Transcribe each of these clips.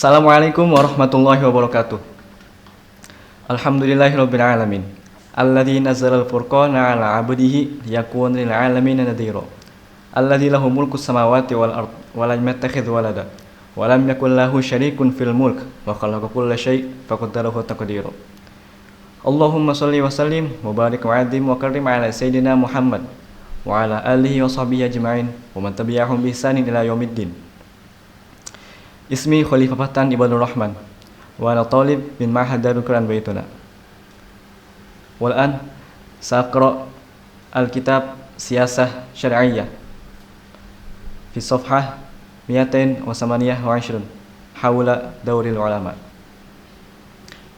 Assalamualaikum warahmatullahi wabarakatuh. Alhamdulillahirabbil alamin. Alladzi nazzala al-furqana 'ala 'abdihi liyakuna lil 'alamin nadhira. Alladzi lahu mulku samawati wal ard wa lam yattakhidh walada wa lam yakul lahu syarikun fil mulk wa khalaqa kulla syai' faqaddarahu taqdira. Allahumma shalli wa sallim wa barik wa 'azzim wa karrim 'ala sayyidina Muhammad wa 'ala alihi wa sahbihi ajma'in wa man tabi'ahum bi ihsanin ila yaumiddin. Ismi Khalifah Fatan Ibadur Rahman wa ana talib min Ma'had Darul Quran Baituna. Wal an saqra al-kitab Siyasah Syar'iyyah fi safhah 228 haula dauril ulama.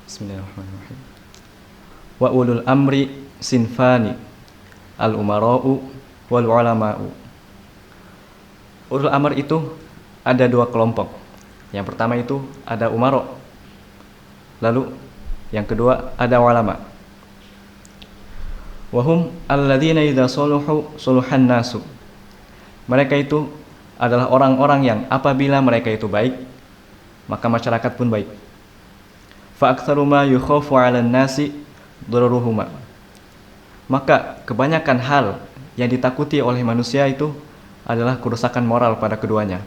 Bismillahirrahmanirrahim. Wa ulul amri sinfani al-umara'u wal ulama'u. Ulul amr itu ada dua kelompok. Yang pertama itu ada umaro. Lalu yang kedua ada ulama. Wahum alladzina idza saluhu suluhan nasu. Mereka itu adalah orang-orang yang apabila mereka itu baik, maka masyarakat pun baik. Fa aktsaru ma yukhafu 'alan nasi dararuhuma. Maka kebanyakan hal yang ditakuti oleh manusia itu adalah kerusakan moral pada keduanya.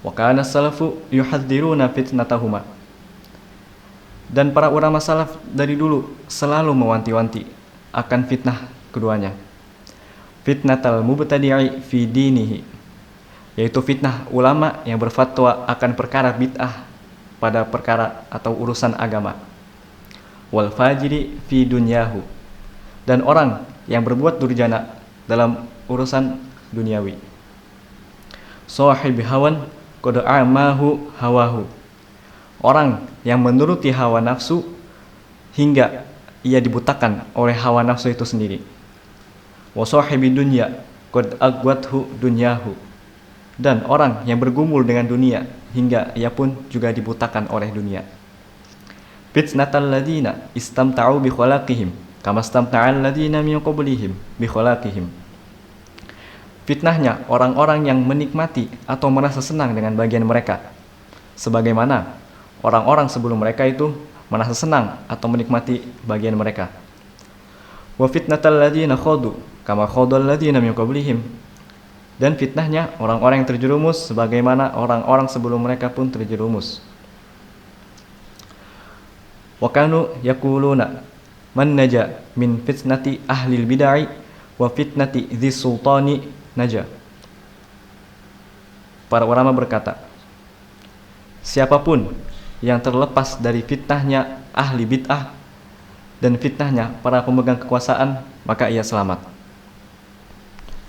Wa kana salafu yuhadziruna fitnatahuma. Dan para ulama salaf dari dulu selalu mewanti-wanti akan fitnah keduanya. Fitnatal mubtadi'i fi dinihi, yaitu fitnah ulama yang berfatwa akan perkara bid'ah pada perkara atau urusan agama. Wal fajiri fi dunyahu, dan orang yang berbuat durjana dalam urusan duniawi. Sahibi hawan qad amahu hawahu, orang yang menuruti hawa nafsu hingga ia dibutakan oleh hawa nafsu itu sendiri. Wa sahibi dunya qad agwathu dunyahu, dan orang yang bergumul dengan dunia hingga ia pun juga dibutakan oleh dunia. Fitnatal ladzina istamta'u bi khalaqihim kama istamta'al ladzina min qablihim bi khalaqihim. Fitnahnya orang-orang yang menikmati atau merasa senang dengan bagian mereka, sebagaimana orang-orang sebelum mereka itu merasa senang atau menikmati bagian mereka. Wa fitnatal ladzina khadu kama khadal ladzina min qablihim, dan fitnahnya orang-orang yang terjerumus sebagaimana orang-orang sebelum mereka pun terjerumus. Wa kanu yaquluna man naja min fitnati ahlil bid'ah wa fitnati dzis sultani naja. Para ulama berkata, siapapun yang terlepas dari fitnahnya ahli bid'ah dan fitnahnya para pemegang kekuasaan, maka ia selamat.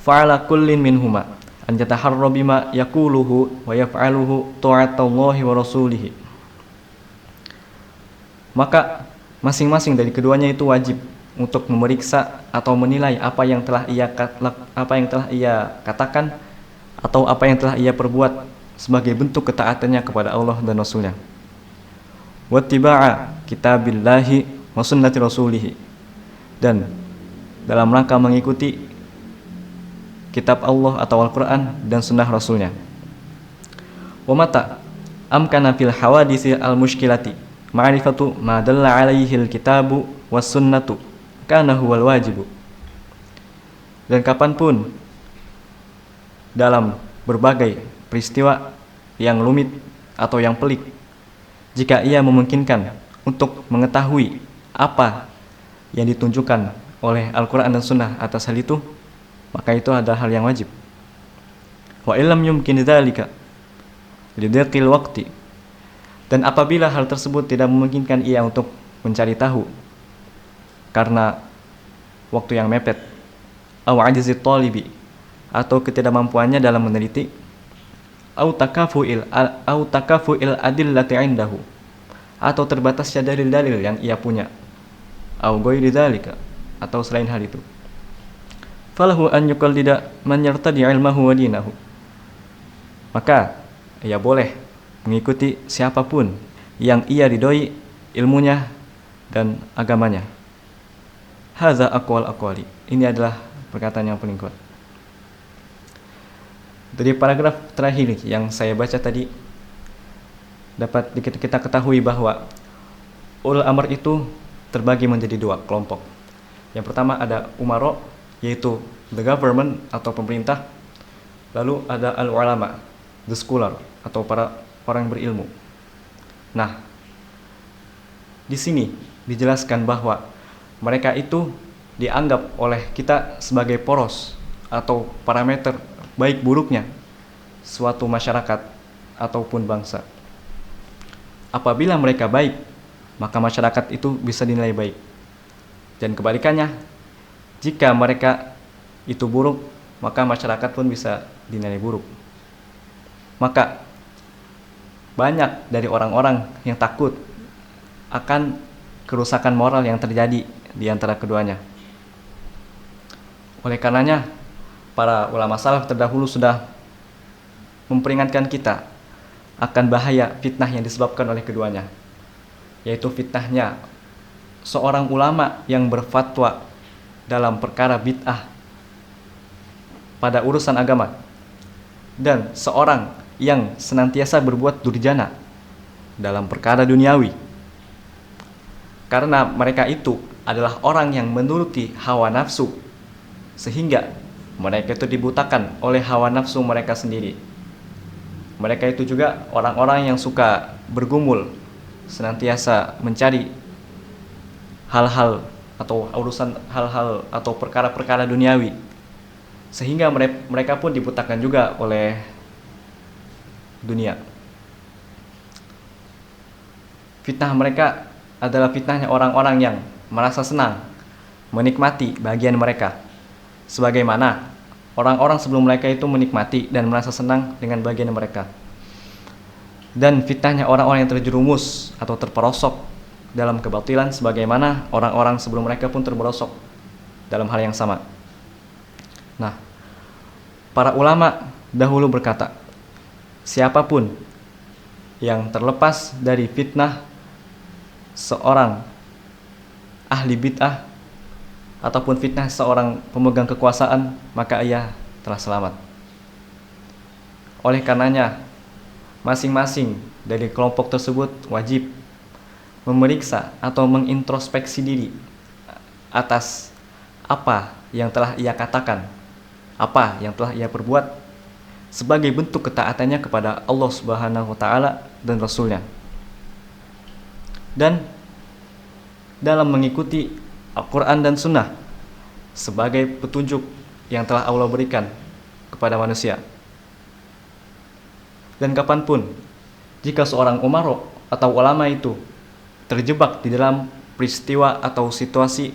Fa'ala kullin minhuma an yataharra bima yaquluhu wa yaf'aluhu ta'atallahi wa rasulihi. Maka masing-masing dari keduanya itu wajib untuk memeriksa atau menilai apa yang telah ia katakan atau apa yang telah ia perbuat sebagai bentuk ketaatannya kepada Allah dan Rasulnya. Wattiba'a kitabillahi wa sunnati rasulih, dan dalam rangka mengikuti kitab Allah atau Al-Quran dan sunnah Rasulnya. Wa mata amkana fil hawadisi al-mushkilati ma'rifatu ma dalla alaihi al-kitabu was sunnatu kana huwal wajibu. Dan kapanpun dalam berbagai peristiwa yang rumit atau yang pelik, jika ia memungkinkan untuk mengetahui apa yang ditunjukkan oleh Al-Quran dan Sunnah atas hal itu, maka itu adalah hal yang wajib. Wa illam yumkin dzalika lidhiqil waqti, dan apabila hal tersebut tidak memungkinkan ia untuk mencari tahu karena waktu yang mepet, au ajzi talibi, atau ketidakmampuannya dalam meneliti, au takafu'il adillati indahu, atau terbatasnya dalil-dalil yang ia punya, au ghairi dzalika, atau selain hal itu. Falahu an yuqallida man yartadi ilmahu wa dinahu, maka ia boleh mengikuti siapapun yang ia ridhoi ilmunya dan agamanya. Hadza aqwal aqwali, ini adalah perkataan yang paling kuat. Dari paragraf terakhir yang saya baca tadi, dapat kita ketahui bahwa ulul amr itu terbagi menjadi dua kelompok. Yang pertama ada umaro, yaitu the government atau pemerintah. Lalu ada al-ulama, the scholar atau para orang berilmu. Nah, di sini dijelaskan bahwa mereka itu dianggap oleh kita sebagai poros atau parameter baik buruknya suatu masyarakat ataupun bangsa. Apabila mereka baik, maka masyarakat itu bisa dinilai baik. Dan kebalikannya, jika mereka itu buruk, maka masyarakat pun bisa dinilai buruk. Maka banyak dari orang-orang yang takut akan kerusakan moral yang terjadi di antara keduanya. Oleh karenanya, para ulama salaf terdahulu sudah memperingatkan kita akan bahaya fitnah yang disebabkan oleh keduanya, yaitu fitnahnya seorang ulama yang berfatwa dalam perkara bid'ah pada urusan agama, dan seorang yang senantiasa berbuat durjana dalam perkara duniawi, karena mereka itu adalah orang yang menuruti hawa nafsu, sehingga mereka itu dibutakan oleh hawa nafsu mereka sendiri. Mereka itu juga orang-orang yang suka bergumul, senantiasa mencari hal-hal atau urusan hal-hal atau perkara-perkara duniawi, sehingga mereka pun dibutakan juga oleh dunia. Fitnah mereka adalah fitnahnya orang-orang yang merasa senang menikmati bagian mereka, sebagaimana orang-orang sebelum mereka itu menikmati dan merasa senang dengan bagian mereka. Dan fitnahnya orang-orang yang terjerumus atau terperosok dalam kebatilan, sebagaimana orang-orang sebelum mereka pun terperosok dalam hal yang sama. Nah, para ulama dahulu berkata, siapapun yang terlepas dari fitnah seorang ahli bid'ah ataupun fitnah seorang pemegang kekuasaan, maka ia telah selamat. Oleh karenanya, masing-masing dari kelompok tersebut wajib memeriksa atau mengintrospeksi diri atas apa yang telah ia katakan, apa yang telah ia perbuat sebagai bentuk ketaatannya kepada Allah Subhanahu wa taala dan Rasul-Nya. Dan dalam mengikuti Al-Quran dan Sunnah sebagai petunjuk yang telah Allah berikan kepada manusia. Dan kapanpun, jika seorang umaro atau ulama itu terjebak di dalam peristiwa atau situasi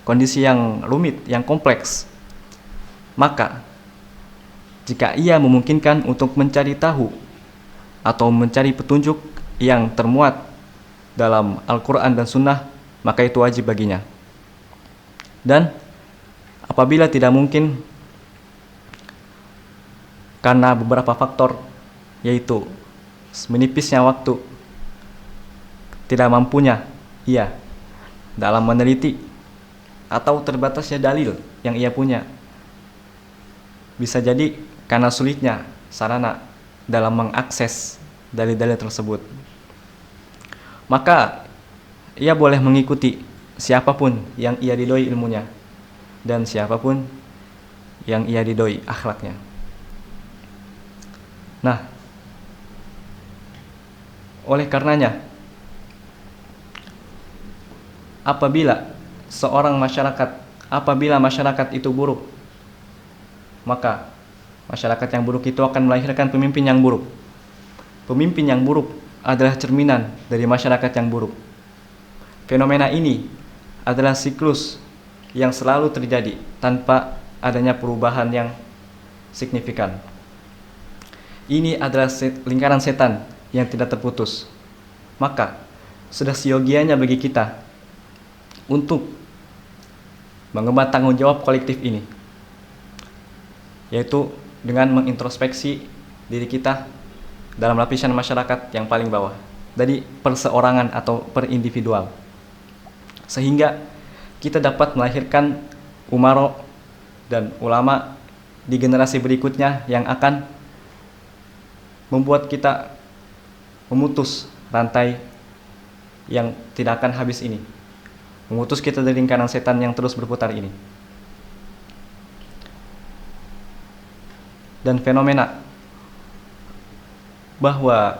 kondisi yang rumit, yang kompleks, maka jika ia memungkinkan untuk mencari tahu atau mencari petunjuk yang termuat dalam Al-Quran dan Sunnah, maka itu wajib baginya. Dan apabila tidak mungkin karena beberapa faktor, yaitu menipisnya waktu, tidak mampunya ia dalam meneliti, atau terbatasnya dalil yang ia punya, bisa jadi karena sulitnya sarana dalam mengakses dalil-dalil tersebut, maka ia boleh mengikuti siapapun yang ia ridhoi ilmunya dan siapapun yang ia ridhoi akhlaknya. Nah, oleh karenanya, apabila masyarakat itu buruk, maka masyarakat yang buruk itu akan melahirkan pemimpin yang buruk. Pemimpin yang buruk adalah cerminan dari masyarakat yang buruk. Fenomena ini adalah siklus yang selalu terjadi tanpa adanya perubahan yang signifikan. Ini adalah lingkaran setan yang tidak terputus. Maka sudah seyogianya bagi kita untuk mengemban tanggung jawab kolektif ini, yaitu dengan mengintrospeksi diri kita dalam lapisan masyarakat yang paling bawah, dari perseorangan atau per individual, sehingga kita dapat melahirkan umaro dan ulama di generasi berikutnya yang akan membuat kita memutus rantai yang tidak akan habis ini, memutus kita dari lingkaran setan yang terus berputar ini. Dan fenomena bahwa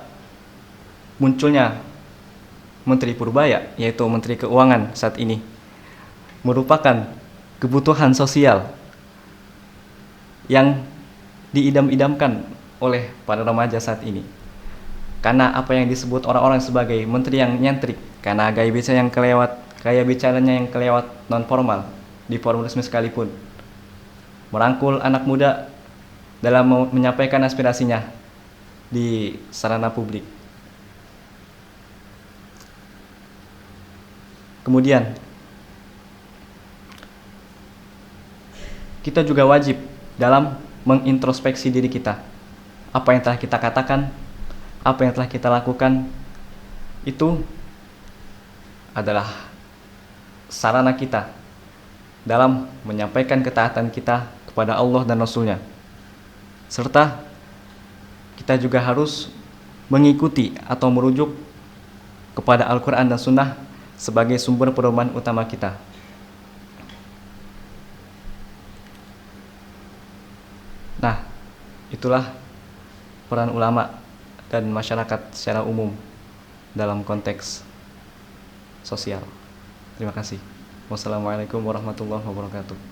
munculnya Menteri Purbaya, yaitu Menteri Keuangan saat ini, merupakan kebutuhan sosial yang diidam-idamkan oleh para remaja saat ini. Karena apa yang disebut orang-orang sebagai menteri yang nyentrik, karena gaya bicaranya yang kelewat non formal di forum resmi sekalipun, merangkul anak muda dalam menyampaikan aspirasinya di sarana publik. Kemudian kita juga wajib dalam mengintrospeksi diri kita. Apa yang telah kita katakan, apa yang telah kita lakukan, itu adalah sarana kita dalam menyampaikan ketaatan kita kepada Allah dan Rasul-Nya. Serta kita juga harus mengikuti atau merujuk kepada Al-Quran dan Sunnah sebagai sumber pedoman utama kita. Nah, itulah peran ulama dan masyarakat secara umum dalam konteks sosial. Terima kasih. Wassalamualaikum warahmatullahi wabarakatuh.